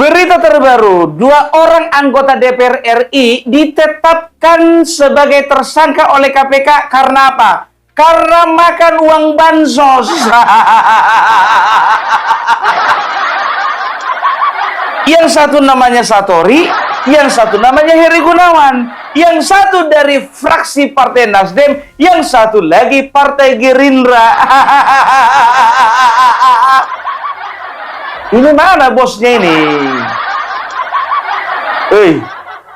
Berita terbaru, 2 orang anggota DPR RI ditetapkan sebagai tersangka oleh KPK karena apa? Karena makan uang bansos. Yang satu namanya Satori, yang satu namanya Heri Gunawan, yang satu dari fraksi Partai Nasdem, yang satu lagi Partai Gerindra. Ini mana bosnya ini?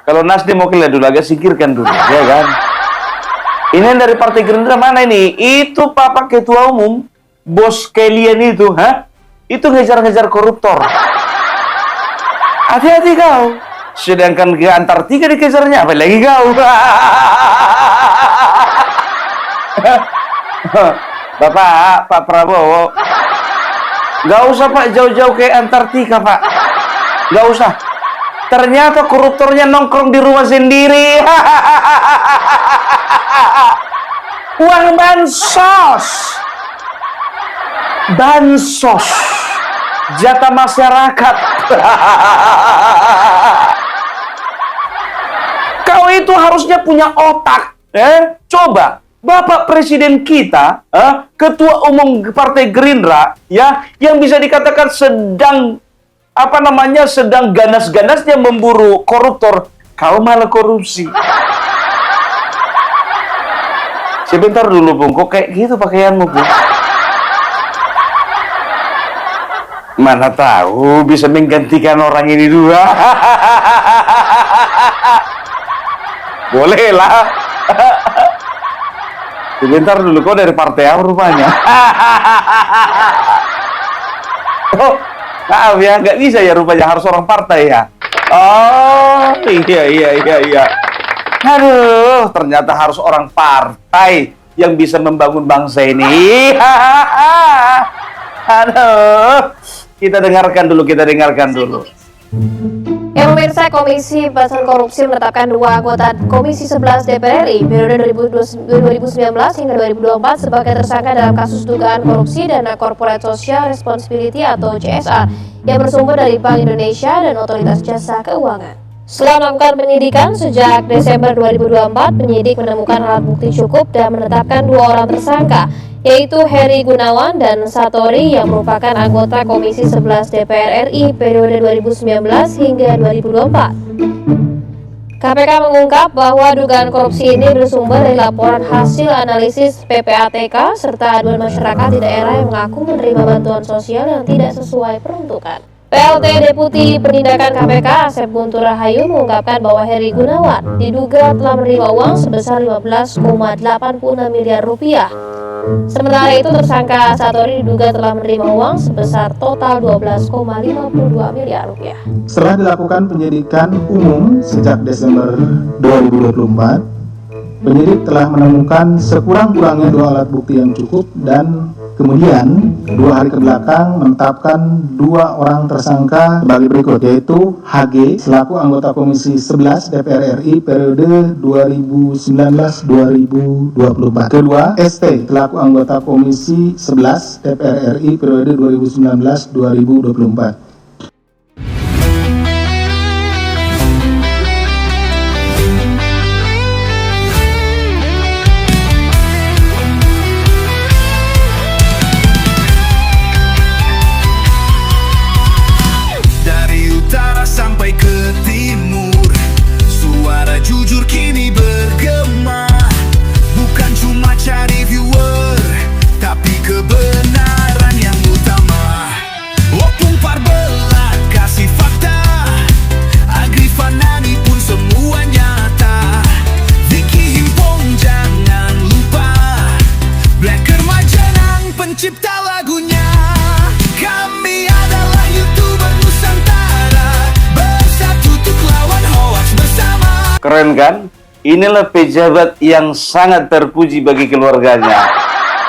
Kalau Nasdem oke lah dulu, agak singkirkan dulu, ya kan? Ini yang dari Partai Gerindra mana ini? Itu Bapak Ketua Umum, bos kalian itu, Itu ngejar-ngejar koruptor. Hati-hati kau. Sedangkan ke Antartika dikejarnya, apa lagi kau? Pak Prabowo. Gak usah Pak jauh-jauh ke Antartika Pak. Gak usah. Ternyata koruptornya nongkrong di rumah sendiri. Uang bansos. Bansos. Jatah masyarakat. Kau itu harusnya punya otak. Coba. Bapak Presiden kita, Ketua Umum Partai Gerindra, ya, yang bisa dikatakan sedang ganas-ganasnya memburu koruptor, kau malah korupsi. Sebentar dulu, Bung, kok kayak gitu pakaianmu, Bung? Mana tahu bisa menggantikan orang ini dua. Boleh lah. Sebentar dulu, kau dari partai apa rupanya? Oh, maaf ya, nggak bisa ya rupanya, harus orang partai ya. Oh, iya. Aduh, ternyata harus orang partai yang bisa membangun bangsa ini. Aduh, kita dengarkan dulu. Ya pemirsa, Komisi Pemberantasan Korupsi menetapkan 2 anggota Komisi 11 DPR RI periode 2019 hingga 2024 sebagai tersangka dalam kasus dugaan korupsi dana Corporate Social Responsibility atau CSR yang bersumber dari Bank Indonesia dan Otoritas Jasa Keuangan. Setelah melakukan penyidikan sejak Desember 2024, penyidik menemukan alat bukti cukup dan menetapkan 2 orang tersangka, yaitu Heri Gunawan dan Satori yang merupakan anggota Komisi 11 DPR RI periode 2019 hingga 2024. KPK mengungkap bahwa dugaan korupsi ini bersumber dari laporan hasil analisis PPATK serta aduan masyarakat di daerah yang mengaku menerima bantuan sosial yang tidak sesuai peruntukan. PLT Deputi Penindakan KPK Asep Guntur Rahayu mengungkapkan bahwa Heri Gunawan diduga telah menerima uang sebesar 15,86 miliar rupiah. Sementara itu tersangka Satori diduga telah menerima uang sebesar total 12,52 miliar rupiah. Setelah dilakukan penyidikan umum sejak Desember 2024, penyidik telah menemukan sekurang-kurangnya 2 alat bukti yang cukup dan kemudian 2 hari kebelakang menetapkan 2 orang tersangka sebagai berikut, yaitu HG selaku anggota Komisi 11 DPR RI periode 2019-2024. Kedua, ST selaku anggota Komisi 11 DPR RI periode 2019-2024. Sampai ke timur, suara jujur kini bergema. Bukan cuma cari viewer, tapi kebenaran yang utama. Opung Parbelat kasih fakta, Agri Fanani pun semua nyata. Vicky Himpong jangan lupa, Blacker Majanang pencipta lagunya. Kami adalah YouTuber Nusantara, keren kan? Inilah pejabat yang sangat terpuji bagi keluarganya.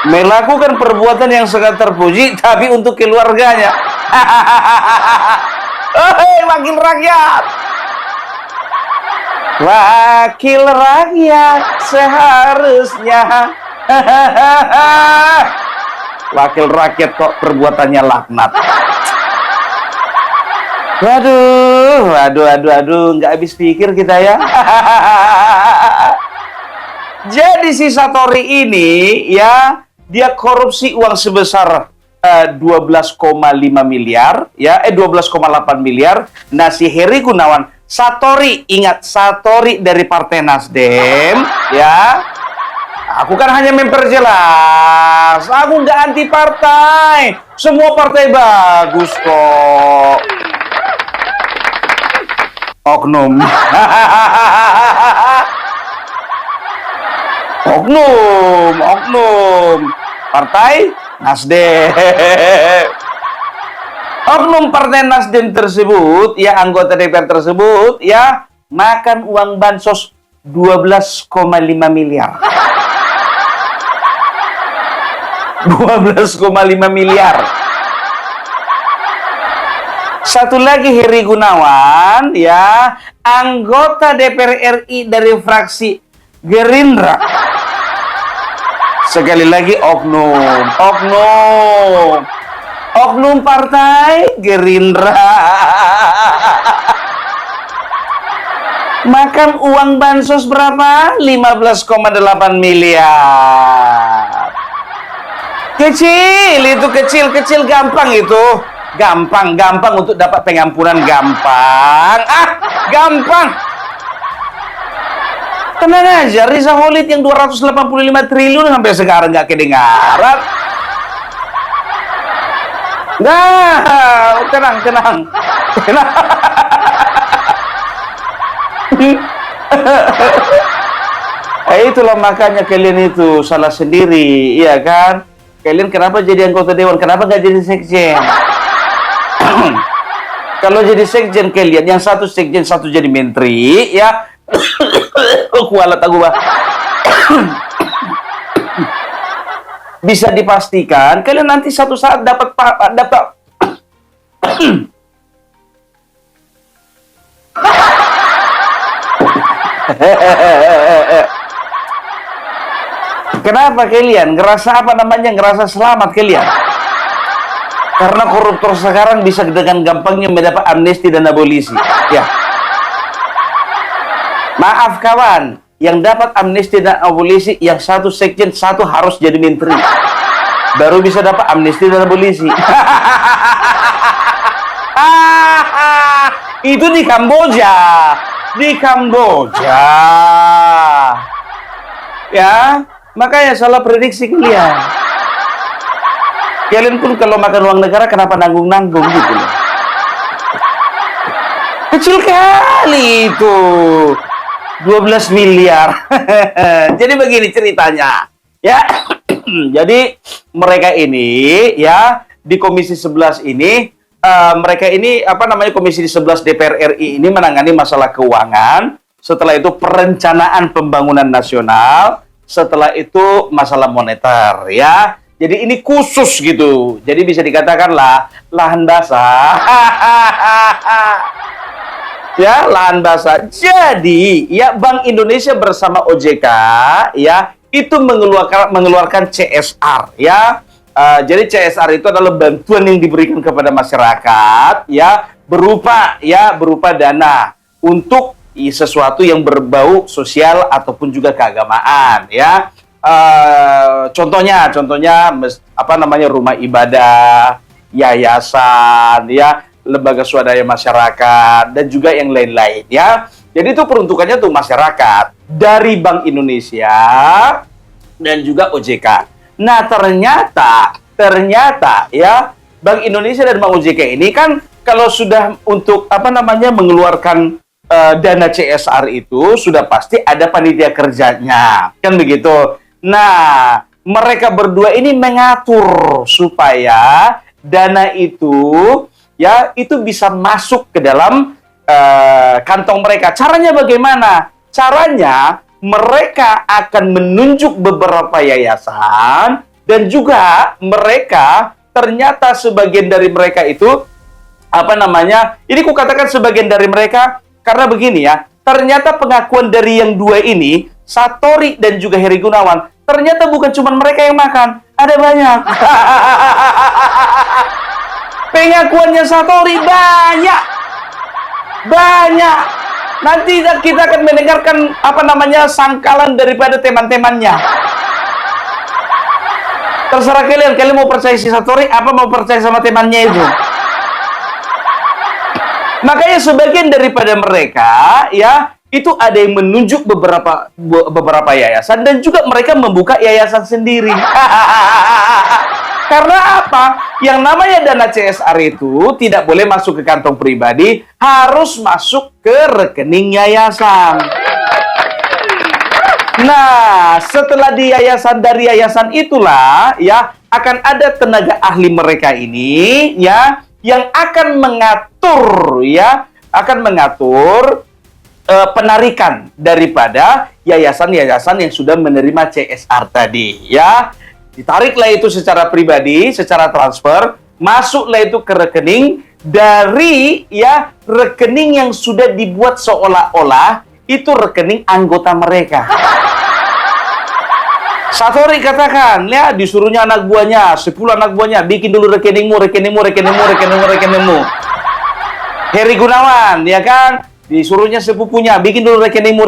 Melakukan perbuatan yang sangat terpuji, tapi untuk keluarganya. Wakil rakyat. Wakil rakyat seharusnya. Wakil rakyat kok perbuatannya laknat. Waduh, nggak habis pikir kita ya. Jadi si Satori ini ya, dia korupsi uang sebesar 12,5 miliar ya, 12,8 miliar. Nah, si Heri Gunawan, Satori, ingat Satori dari Partai Nasdem ya. Aku kan hanya memperjelas, aku nggak anti partai, semua partai bagus kok. Oknum. Oknum. Partai Nasdem. Oknum Partai Nasdem tersebut, ya anggota DPR tersebut, ya makan uang bansos 12,5 miliar. 12,5 miliar. Satu lagi Heri Gunawan, ya, anggota DPR RI dari fraksi Gerindra. Sekali lagi oknum partai Gerindra. Makan uang bansos berapa? 15,8 miliar. Kecil gampang itu. Gampang untuk dapat pengampunan, gampang. Gampang. Tenang aja, Riza Khalid yang 285 triliun sampai sekarang nggak kedengaran. Nah, tenang. Itulah makanya kalian itu salah sendiri, iya kan? Kalian kenapa jadi anggota dewan? Kenapa nggak jadi sekjen? Kalau jadi sekjen kalian, yang satu sekjen, satu jadi menteri, ya. Kualat aku, Bah. Bisa dipastikan kalian nanti satu saat dapat Kenapa kalian ngerasa ngerasa selamat kalian? Karena koruptor sekarang bisa dengan gampangnya mendapat amnesti dan abolisi. Ya. Maaf kawan, yang dapat amnesti dan abolisi yang satu sekjen, satu harus jadi menteri. Baru bisa dapat amnesti dan abolisi. Itu di Kamboja. Ya, makanya salah prediksi kalian. Kalian pun kalau makan uang negara kenapa nanggung-nanggung gitu loh. Kecil kali itu. 12 miliar. Jadi begini ceritanya. Ya. Jadi mereka ini ya di Komisi 11 ini mereka ini Komisi 11 DPR RI ini menangani masalah keuangan, setelah itu perencanaan pembangunan nasional, setelah itu masalah moneter ya. Jadi ini khusus gitu. Jadi bisa dikatakan lahan basah. Ya, lahan basah. Jadi, ya Bank Indonesia bersama OJK ya itu mengeluarkan CSR ya. Jadi CSR itu adalah bantuan yang diberikan kepada masyarakat ya berupa dana untuk sesuatu yang berbau sosial ataupun juga keagamaan ya. Contohnya rumah ibadah, yayasan ya, lembaga swadaya masyarakat dan juga yang lain-lain ya. Jadi itu peruntukannya tuh masyarakat dari Bank Indonesia dan juga OJK. Nah, ternyata ya Bank Indonesia dan Bank OJK ini kan kalau sudah untuk mengeluarkan dana CSR itu sudah pasti ada panitia kerjanya. Kan begitu. Nah, mereka berdua ini mengatur supaya dana itu ya itu bisa masuk ke dalam kantong mereka. Caranya bagaimana? Caranya mereka akan menunjuk beberapa yayasan dan juga mereka ternyata sebagian dari mereka itu ini kukatakan sebagian dari mereka karena begini ya. Ternyata pengakuan dari yang dua ini, Satori dan juga Heri Gunawan, ternyata bukan cuma mereka yang makan, ada banyak. Pengakuannya Satori banyak. Banyak. Nanti kita akan mendengarkan sangkalan daripada teman-temannya. Terserah kalian mau percaya si Satori apa mau percaya sama temannya itu. Makanya sebagian daripada mereka ya itu ada yang menunjuk beberapa yayasan dan juga mereka membuka yayasan sendiri. Karena apa? Yang namanya dana CSR itu tidak boleh masuk ke kantong pribadi, harus masuk ke rekening yayasan. Nah, setelah dari yayasan itulah ya akan ada tenaga ahli mereka ini ya yang akan mengatur penarikan daripada yayasan-yayasan yang sudah menerima CSR tadi ya. Ditariklah itu secara pribadi, secara transfer, masuklah itu ke rekening dari ya rekening yang sudah dibuat seolah-olah itu rekening anggota mereka. Satori katakan, ya disuruhnya anak buahnya, 10 anak buahnya, bikin dulu rekeningmu. Heri Gunawan, ya kan, disuruhnya sepupunya, bikin dulu rekeningmu.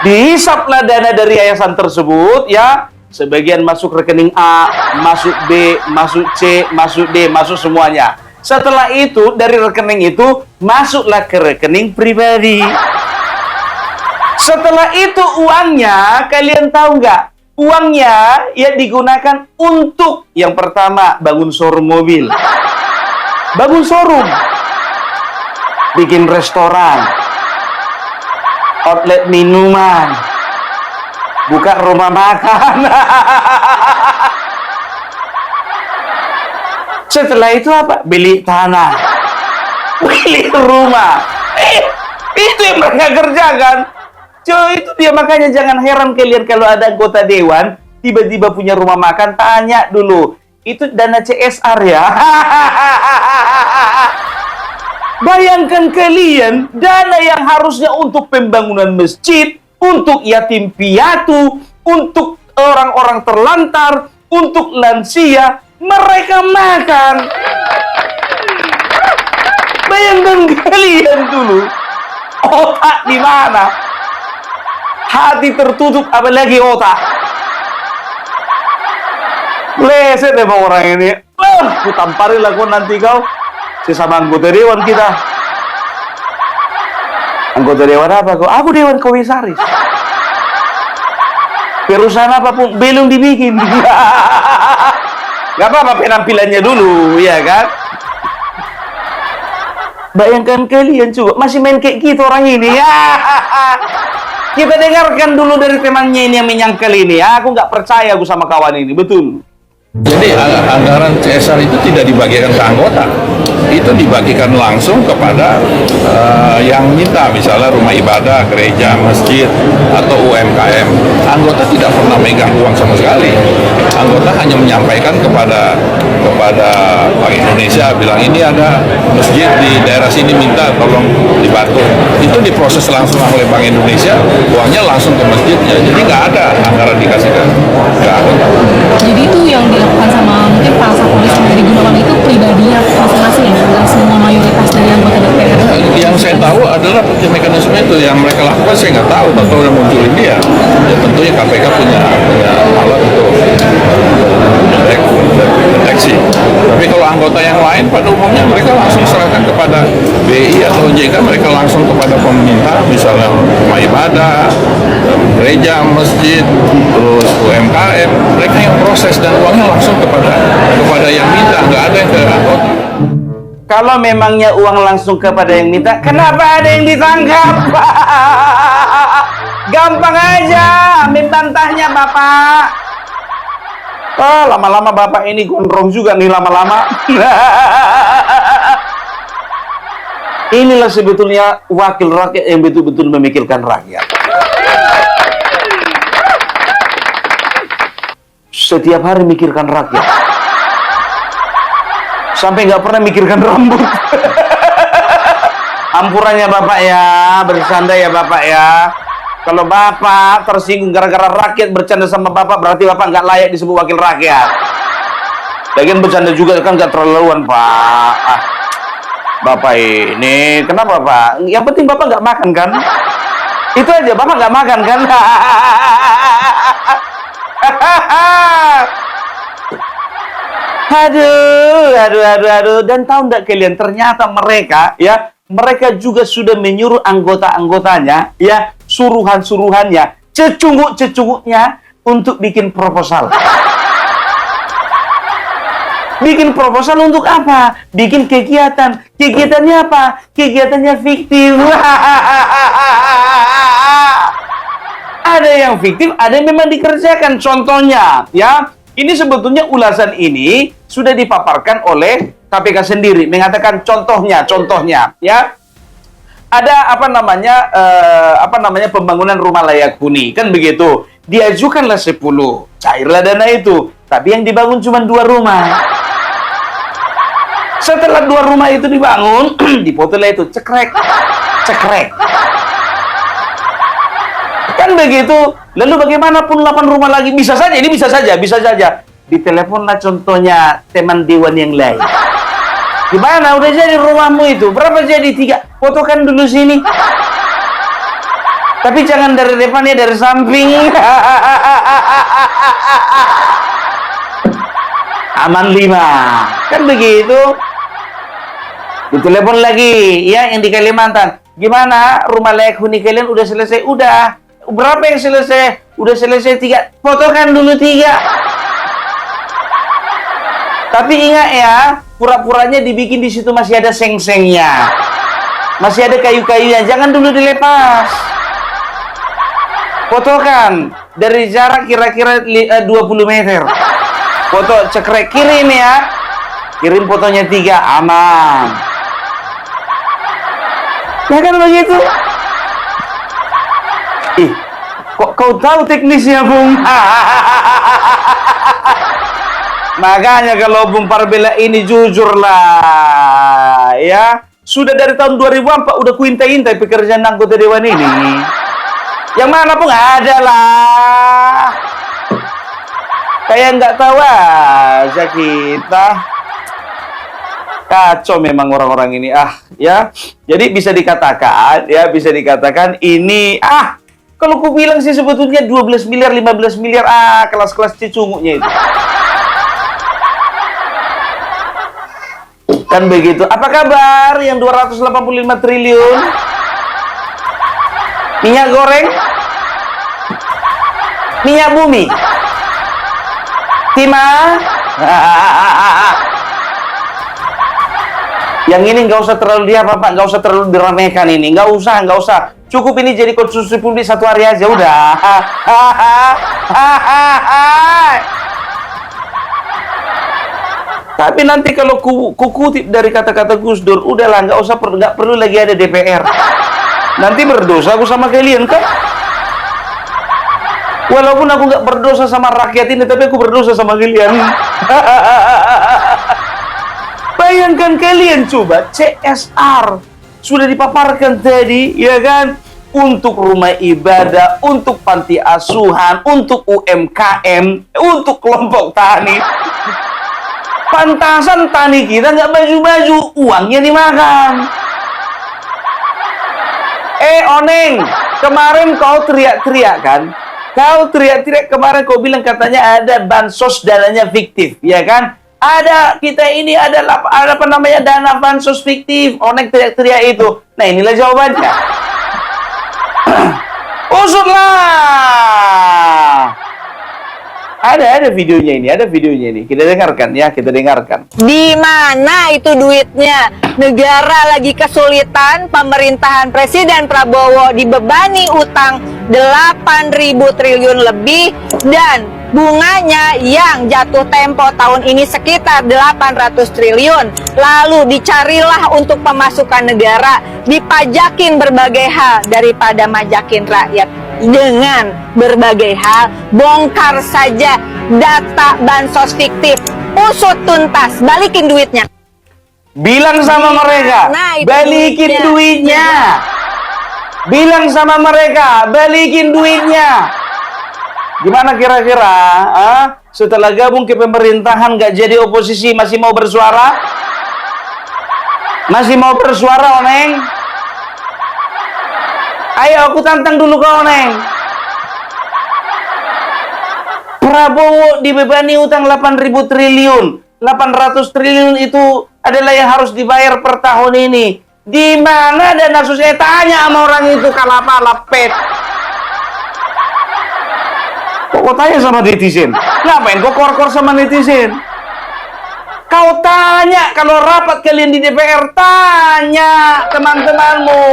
Dihisaplah dana dari yayasan tersebut, ya, sebagian masuk rekening A, masuk B, masuk C, masuk D, masuk semuanya. Setelah itu, dari rekening itu, masuklah ke rekening pribadi. Setelah itu uangnya, kalian tahu nggak? Uangnya ya digunakan untuk yang pertama bangun showroom mobil, bangun showroom, bikin restoran, outlet minuman, buka rumah makan. Setelah itu apa? Beli tanah, beli rumah. Itu yang mereka kerjakan. Cuy, itu dia, makanya jangan heran kalian kalau ada anggota dewan tiba-tiba punya rumah makan, tanya dulu, itu dana CSR ya? Bayangkan kalian, dana yang harusnya untuk pembangunan masjid, untuk yatim piatu, untuk orang-orang terlantar, untuk lansia, mereka makan. Bayangkan kalian dulu, otak di mana? Hati tertutup, apalagi otak. Leset emang orang ini. Ku tampari lah kau nanti kau. Sesama anggota dewan kita. Anggota dewan apa kau? Aku dewan komisaris. Perusahaan apapun belum dibikin. Gak apa-apa penampilannya dulu, ya kan? Bayangkan kalian coba, masih main kayak gitu orang ini. Ya. Kita dengarkan dulu dari temannya ini yang menyangkal ini. Aku nggak percaya aku sama kawan ini, betul. Jadi anggaran CSR itu tidak dibagikan ke anggota, itu dibagikan langsung kepada yang minta, misalnya rumah ibadah, gereja, masjid, atau UMKM. Anggota tidak pernah megang uang sama sekali. Anggota hanya menyampaikan kepada Bank Indonesia, bilang ini ada masjid di daerah sini minta tolong dibantu. Itu diproses langsung oleh Bank Indonesia, uangnya langsung ke masjidnya. Jadi nggak ada anggaran dikasih ke anggota. Jadi itu yang dilakukan sama mungkin Pak Sapolres dari Gunawan itu pribadinya masing-masing ya, bukan semua mayoritas dari anggota DPR. Yang saya tahu adalah mekanisme itu yang mereka lakukan, saya nggak tahu, atau udah munculin dia. Ya tentunya KPK punya alat untuk deteksi. Tapi kalau anggota yang lain pada umumnya mereka langsung serahkan kepada BI atau OJK, mereka langsung kepada pemerintah, misalnya rumah ibadah, gereja, masjid, terus UMKM, mereka yang proses dan uangnya langsung kepada yang minta, nggak ada yang ke anggota. Kalau memangnya uang langsung kepada yang minta, kenapa ada yang ditangkap? Gampang aja, membantahnya Bapak. Oh, lama-lama Bapak ini gondrong juga nih lama-lama. Inilah sebetulnya wakil rakyat yang betul-betul memikirkan rakyat. Setiap hari mikirkan rakyat. Sampai nggak pernah mikirkan rambut. Ampurannya Bapak ya, bersanda ya Bapak ya. Kalau Bapak tersinggung gara-gara rakyat bercanda sama Bapak, berarti Bapak nggak layak disebut wakil rakyat. Lagian bercanda juga kan nggak terlaluan, Pak. Bapak ini, kenapa Pak? Yang penting Bapak nggak makan kan? Itu aja, Bapak nggak makan kan? Aduh. Dan tahu nggak kalian, ternyata mereka juga sudah menyuruh anggota-anggotanya, suruhan-suruhannya, cecunguk-cecunguknya untuk bikin proposal. Bikin proposal untuk apa? Bikin kegiatan. Kegiatannya apa? Kegiatannya fiktif. Ada yang fiktif, ada yang memang dikerjakan. Contohnya, ini sebetulnya ulasan ini sudah dipaparkan oleh KPK sendiri, mengatakan contohnya, ada pembangunan rumah layak huni, kan begitu. Diajukanlah 10, cairlah dana itu, tapi yang dibangun cuma 2 rumah. Setelah 2 rumah itu dibangun, dipotonglah itu, cekrek. Kan begitu. Lalu bagaimanapun 8 rumah lagi, bisa saja. Diteleponlah contohnya teman dewan yang lain. Gimana? Udah jadi rumahmu itu? Berapa jadi? 3. Fotokan dulu sini. Tapi jangan dari depannya, dari samping. Aman 5. Kan begitu. Ditelepon lagi, yang di Kalimantan. Gimana? Rumah layak huni kalian udah selesai? Udah. Berapa yang selesai? Udah selesai 3. Fotokan dulu 3. Tapi ingat ya, pura-puranya dibikin di situ masih ada seng-sengnya. Masih ada kayu-kayunya. Jangan dulu dilepas. Fotokan dari jarak kira-kira 20 meter. Foto cekrek, kirim ya. Kirim fotonya 3, aman. Ya kan begitu? Ih, kok kau tahu teknisnya, Bung? Makanya kalau Bung Parbela ini jujurlah, ya. Sudah dari tahun 2004 udah kuintai-intai pekerjaan anggota dewan ini. Yang mana pun ada lah. Kayak nggak tahu aja kita. Kacau memang orang-orang ini, ya. Jadi bisa dikatakan ini, kalau ku bilang sih sebetulnya 12 miliar, 15 miliar, kelas-kelas cicunguknya itu. Kan begitu. Apa kabar yang 285 triliun? Minyak goreng? Minyak bumi? Timah? Yang ini nggak usah terlalu nggak usah terlalu diramaikan ini, nggak usah. Cukup ini jadi konsumsi publik 1 hari aja udah. Tapi nanti kalau ku kutip dari kata-kata Gus Dur, udahlah, nggak perlu lagi ada DPR. Nanti berdosa aku sama kalian kan? Walaupun aku nggak berdosa sama rakyat ini, tapi aku berdosa sama kalian. Bayangkan kalian coba, CSR sudah dipaparkan tadi, ya kan? Untuk rumah ibadah, untuk panti asuhan, untuk UMKM, untuk kelompok tani. Pantasan tani kita nggak baju-baju, uangnya dimakan. Oneng, kemarin kau teriak-teriak kan? Kau teriak-teriak kemarin, kau bilang katanya ada bansos dananya fiktif, ya kan? Ada, kita ini ada apa namanya, dana bansos fiktif. Oneng teriak-teriak itu. Nah, inilah jawabannya. Usutlah. Ada videonya ini. Kita dengarkan. Di mana itu duitnya? Negara lagi kesulitan, pemerintahan Presiden Prabowo dibebani utang 8.000 triliun lebih dan bunganya yang jatuh tempo tahun ini sekitar 800 triliun. Lalu dicarilah untuk pemasukan negara, dipajakin berbagai hal daripada majakin rakyat dengan berbagai hal. Bongkar saja data bansos fiktif, usut tuntas, balikin duitnya. Bilang sama mereka, balikin duitnya. Bilang sama mereka, balikin duitnya. Gimana kira-kira? Setelah gabung ke pemerintahan, nggak jadi oposisi, masih mau bersuara? Masih mau bersuara, Oneng? Ayo, aku tantang dulu kau, Oneng. Prabowo dibebani utang 8.000 triliun. 800 triliun itu adalah yang harus dibayar per tahun ini. Di mana dana sosial? Tanya sama orang itu, kalapa-lapet. Kok tanya sama netizen? Ngapain kok kor-kor sama netizen? Kau tanya, kalau rapat kalian di DPR, tanya teman-temanmu.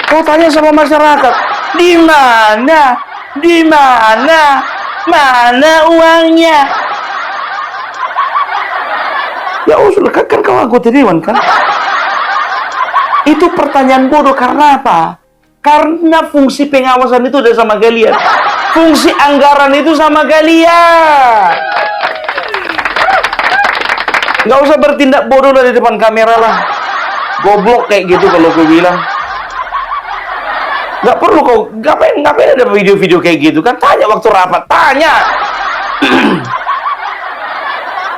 Kau tanya sama masyarakat, di mana? Di mana? Mana uangnya? Ya sudah, kan kau anggota dewan kan? Itu pertanyaan bodoh. Karena apa? Karena fungsi pengawasan itu udah sama kalian. Fungsi anggaran itu sama kalian. Nggak usah bertindak bodoh dari depan kamera lah. Goblok kayak gitu kalau gue bilang. Nggak perlu kau, ngapain ada video-video kayak gitu kan? Tanya waktu rapat, tanya.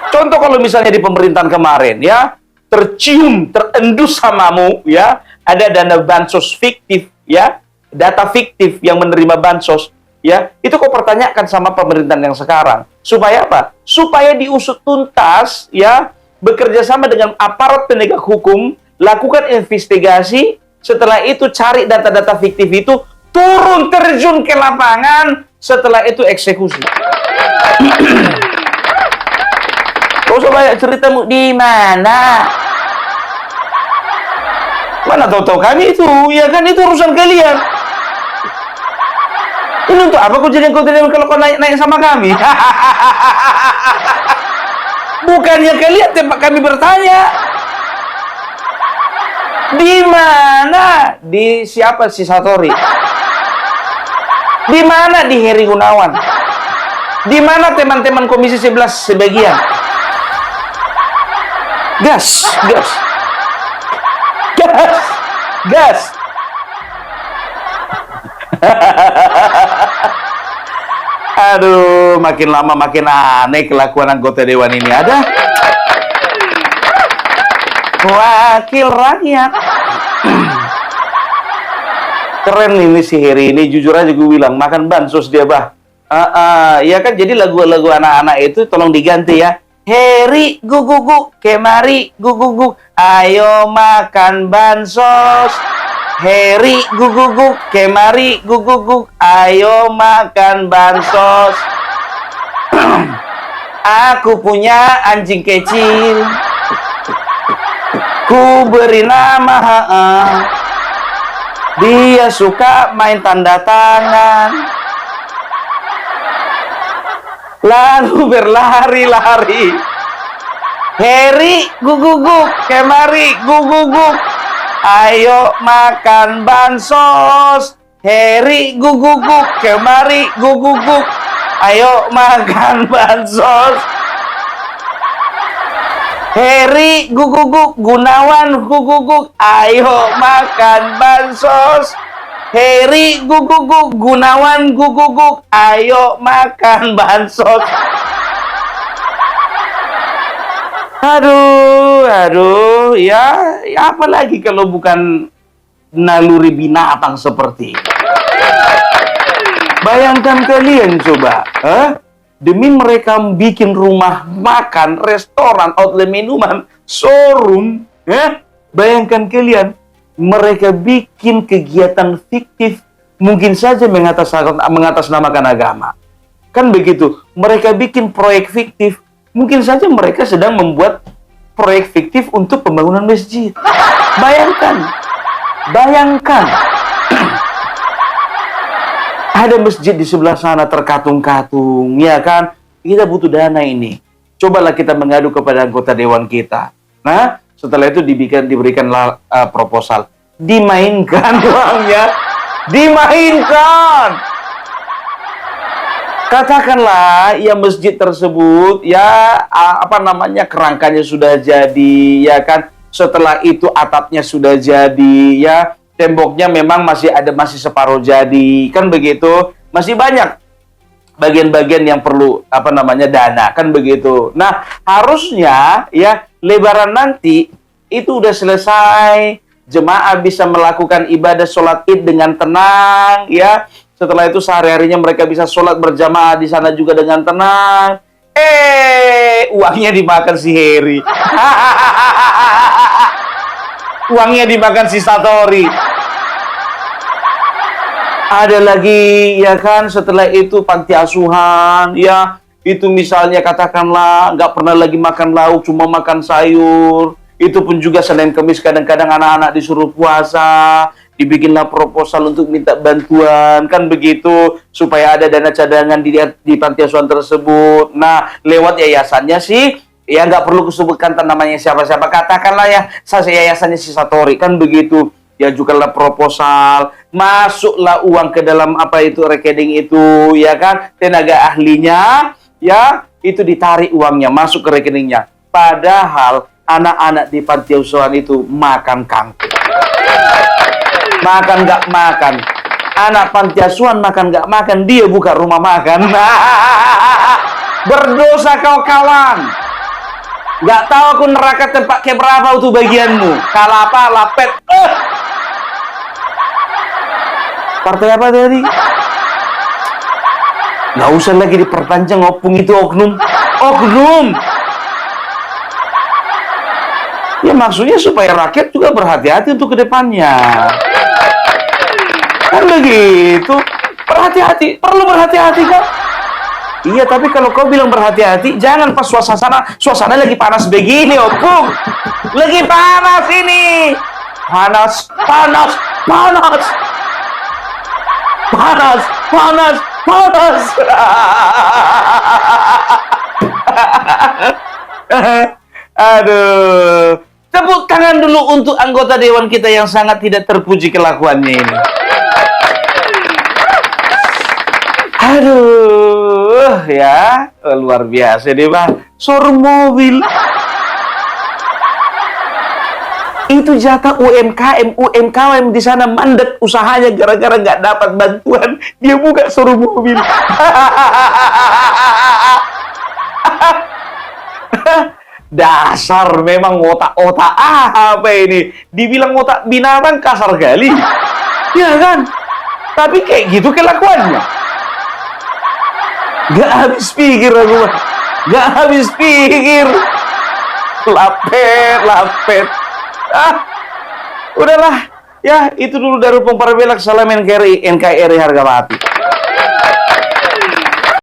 Contoh kalau misalnya di pemerintahan kemarin ya, terendus samamu ya, ada dana bansos fiktif ya, data fiktif yang menerima bansos ya, itu kau pertanyakan sama pemerintahan yang sekarang. Supaya apa? Supaya diusut tuntas ya, bekerja sama dengan aparat penegak hukum, lakukan investigasi, setelah itu cari data-data fiktif itu, turun terjun ke lapangan, setelah itu eksekusi. Kau usah banyak ceritamu di mana? Mana tahu-tahu kami itu, ya kan itu urusan kalian. Ini untuk apa kau jadi kalau kau naik sama kami? Bukannya kalian tempat kami bertanya. Di mana? Di siapa si Satori? Di mana di Heri Gunawan? Di mana teman-teman Komisi 11 sebagian? Gas. Aduh, makin lama makin aneh kelakuan anggota dewan ini. Ada wakil rakyat. Keren ini si Heri ini, jujur aja gue bilang, makan bansos dia, bah. Ya kan, jadi lagu-lagu anak-anak itu tolong diganti ya. Heri guguguk, kemari guguguk, ayo makan bansos. Heri guguguk, kemari guguguk, ayo makan bansos. Aku punya anjing kecil, ku beri nama dia suka main tanda tangan, lalu berlari-lari. Heri guguguk, kemari guguguk, ayo makan bansos. Heri guguguk, kemari guguguk, ayo makan bansos. Heri guguguk, Gunawan guguguk, ayo makan bansos. Heri guguguk, Gunawan guguguk, ayo makan bansos. Aduh, ya apa lagi kalau bukan naluri binatang seperti ini. Bayangkan kalian coba, demi mereka bikin rumah makan, restoran, outlet minuman, showroom, bayangkan kalian, mereka bikin kegiatan fiktif, mungkin saja mengatasnamakan agama. Kan begitu, mereka bikin proyek fiktif, mungkin saja mereka sedang membuat proyek fiktif untuk pembangunan masjid. Bayangkan. Ada masjid di sebelah sana terkatung-katung, ya kan? Kita butuh dana ini. Cobalah kita mengadu kepada anggota dewan kita. Nah, setelah itu diberikan proposal. Dimainkan uangnya. Dimainkan. Katakanlah ya masjid tersebut ya kerangkanya sudah jadi, ya kan, setelah itu atapnya sudah jadi, ya temboknya memang masih separuh jadi, kan begitu, masih banyak bagian-bagian yang perlu dana, kan begitu. Nah, harusnya ya lebaran nanti itu udah selesai, jemaah bisa melakukan ibadah sholat id dengan tenang, ya. Setelah itu sehari-harinya mereka bisa sholat berjamaah di sana juga dengan tenang. Uangnya dimakan si Heri. Uangnya dimakan si Satori. Ada lagi, ya kan, setelah itu panti asuhan, ya, itu misalnya katakanlah nggak pernah lagi makan lauk, cuma makan sayur. Itu pun juga Senin Kamis kadang-kadang anak-anak disuruh puasa, dibikinlah proposal untuk minta bantuan, kan begitu, supaya ada dana cadangan di panti asuhan tersebut. Nah, lewat yayasannya sih, ya nggak perlu kusebutkan namanya siapa-siapa, katakanlah ya, saya yayasannya si Satori, kan begitu. Ya ajukanlah proposal, masuklah uang ke dalam apa itu rekening itu, ya kan, tenaga ahlinya, ya, itu ditarik uangnya, masuk ke rekeningnya. Padahal anak-anak di panti asuhan itu makan kangkung. Makan nggak makan. Anak panti asuhan makan nggak makan, dia buka rumah makan. Berdosa kau kawan. Nggak tahu aku neraka tempat ke berapa itu bagianmu. Kalapa, lapet. Partai apa tadi? Nggak usah lagi diperpanjang, opung itu oknum. Oknum! Ya maksudnya supaya rakyat juga berhati-hati untuk kedepannya. Kan begitu. Berhati-hati, perlu berhati-hati kan? Iya, tapi kalau kau bilang berhati-hati, jangan pas suasana lagi panas begini, opung. Lagi panas ini. Panas, panas, panas. Panas, panas, panas. Aduh. Tepuk tangan dulu untuk anggota dewan kita yang sangat tidak terpuji kelakuannya ini. Aduh, ya, luar biasa deh, Bang. Showroom mobil. Itu jatah UMKM di sana mandek usahanya gara-gara nggak dapat bantuan, dia buka showroom mobil. Dasar memang otak-otak apa ini? Dibilang otak binatang kasar kali. Ya kan? Tapi kayak gitu kelakuannya. Gak habis pikir aku. Gak habis pikir. Lapet. Udahlah. Ya, itu dulu dari Pung Parabelak. Salam NKRI harga mati.